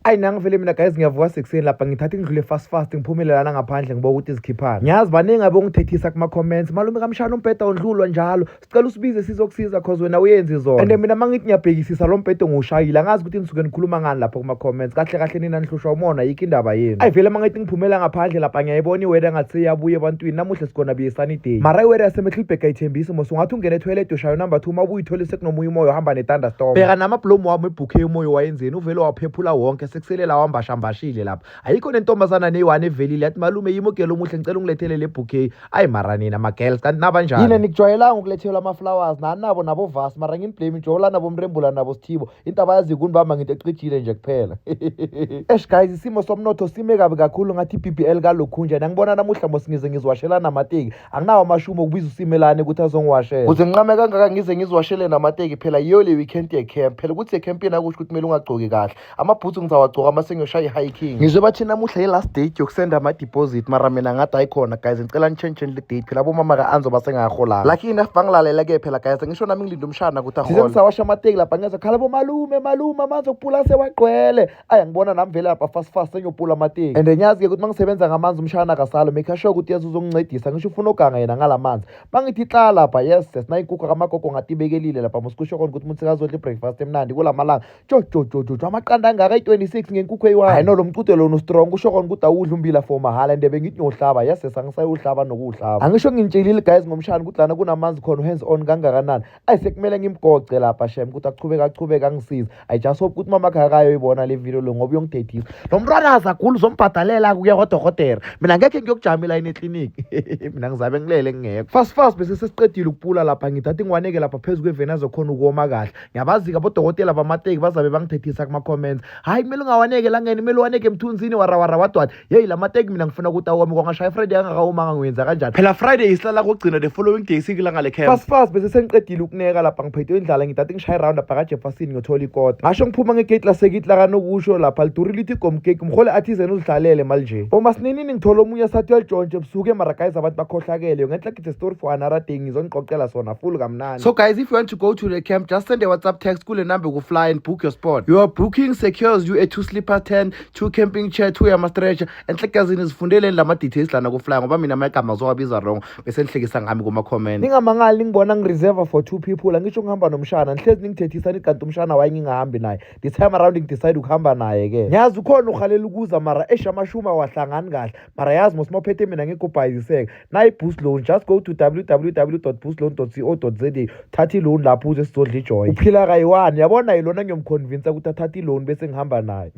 Ayi nanga vele mina guys ngiyavuka sekuseni lapha ngithatha ngidlule fast ngiphumelelana ngaphandle ngiboka ukuthi izikhiphana. Ngiyazi baningi abongithethisa kuma comments malume kamshana umbheda ondlulwa njalo. Sicela usibize sizokusiza cause wena uyenza izona. And mina mangithi ngiyabhekisisa lo mbheda ngiwushayile angazi ukuthi nisuke nikhuluma ngani lapha kuma comments. Kahle nina nihlushwa umona yikho indaba yenu. Ayi vele mangithi ngiphumela ngaphandle lapha ngiyayibona iweather ngathi yabuye ebantwini namuhla sikona be sunny day. Mara iweather yaseMiddelburg ayithembisi mose ungathi ungene etoilet ushayo number 2 mabuye ithole sekunomoya umoya uhamba ne-thunderstorm. Bheka namablomu wami ebhukhe umoya wayenzeni uvele waphephula wonke sekuselela wambashambashile lapha. Ayikho nentombazana neyiwane evelile yathi malume yimogelo omuhle ngicela ungilethele le bouquet. Ayi mara nina ma-girls kanti nabanjani yini nikujwayelanga ukulethelwa ama-flowers nanabo nabo vasi mara nginiblame njola nabo mrembula nabo sithibo into abayazi kunibamba nginto ecijile nje kuphela. Eish guys isimo somnotho sime kabi kakhulu ngathi i-BBL kalokhunja ngibona namuhla mos ngize ngiziwashela namateki anginawo amashumo okubiza usimelane ukuthi azongiwashela kuze ngincame kangaka ngize ngiziwashele namateki phela yiyo le weekend ye-camp phela ukuthi ecampini akusho ukuthi kumele ungagcoki kahle amabhutsu ngizawagcoka amasengiyoshaya i-hiking ngizwe bathi namuhla i-last date yokusenda ama-deposit mara mina ngathi ayikhona guys ngicela ngichange le date phela abomama ka-anzo basengaholanga lucky enough bangilalela-ke phela guys ngisho nami ngilinde umshana ukuthi ahole ngisawasha amateki lapha ngeza khala bomalume amanzi okupula sewagqwele aya ngibona nami vele lapha fast sengiyopula amateki and ngiyazi-ke ukuthi mangisebenza ngamanzi umshana kasalo make sure ukuthi yazi uzongincedisa ngisho ufuna oganga yena ngalamanzi bangithi xa lapha yes sinayinkukhu kamagogo ngatibekelile lapha mosikusho khona ukuthi umuntu sekazodla i-breakfast emnandi kulamalanga amaqanda angaka i-26 ngenkukhu eyi-1 hayi no lo mcute lo strong kusho khona ukuthi awudla umbila for mahala ndebe ngithi ngiyohlaba yes angisayuhlaba nokuwuhlaba angisho ngintshilile guys ngomshana ukuthi lana kunamanzi khona hands on kangakanani ayisekumele ngimgoce lapha shem ukuthi achubeka angisiza I just hope ukuthi mama khakayo ibona le video lo ngoba uyongithethisa lo mntwana azagula uzombhadalela kuya kodokotela mina ngeke ngiyokujamela ine-clinic mina ngizabe ngilele ngingekho fast bese sesiqedile ukupula lapha ngithatha ingwaneke lapha phezu kweveni azokhona ukuwoma kahle ngiyabazi-ke abodokotela bamateki bazabe bangithethisa kuma-comments hayi kumele ungawaneke langeni kumele uwaneke emthunzini warawara wadwada yeyi la mateki mina ngifuna ukuthi awome kwangashaya ifriday angakawomanga ngiwenza kanjani phela friday isihlala kokugcina the following day sikilanga le-camp fast bese sengiqedile ukuneka lapha ngiphethwe indlala ngithatha ngishaye round lapha kajefferson ngiyothola ikota ngasho ngiphuma ngegate lasekithi lakanokusho lapha liduri lithi igomkeki mhole athizeni uzidlalele mali nje omasinenini ngithola omunye sathi yalitshontshe ebusuku emara guys abantu bakhohlakele ngenhla kithi story for another day ngizonixoxela sona full kamnandi so guys if you want to go to the camp just send a WhatsApp text kule number ku-fly and book your spot. Your booking secures you a 2-sleeper tent, 2 camping chair, 2 yama-stretcher enhlekazini zifundeleni lama-details lana ku-fly ngoba mina amagama azowabiza wrong bese nihlekisa ngami kuma-comment ningamangali ningibona ngireserva for 2 people angisho ngihamba nomshana nihlezi ningithethisa nithi kanti umshana waye ngingahambi naye this time around ngidecide ukuhamba naye-ke ngiyazi ukhona uhalela ukuza mara amashuma awahlangani kahle mara yazi mos mawuphethe mina ngikubhayiziseka nayi-boost loan just go to www.boostloan.co.za thatha i-loan lapho uze sizodla ijoy uphila kayi-1 yabona yilona ngiyomconvinsa ukuthi athathe i-loan bese ngihamba naye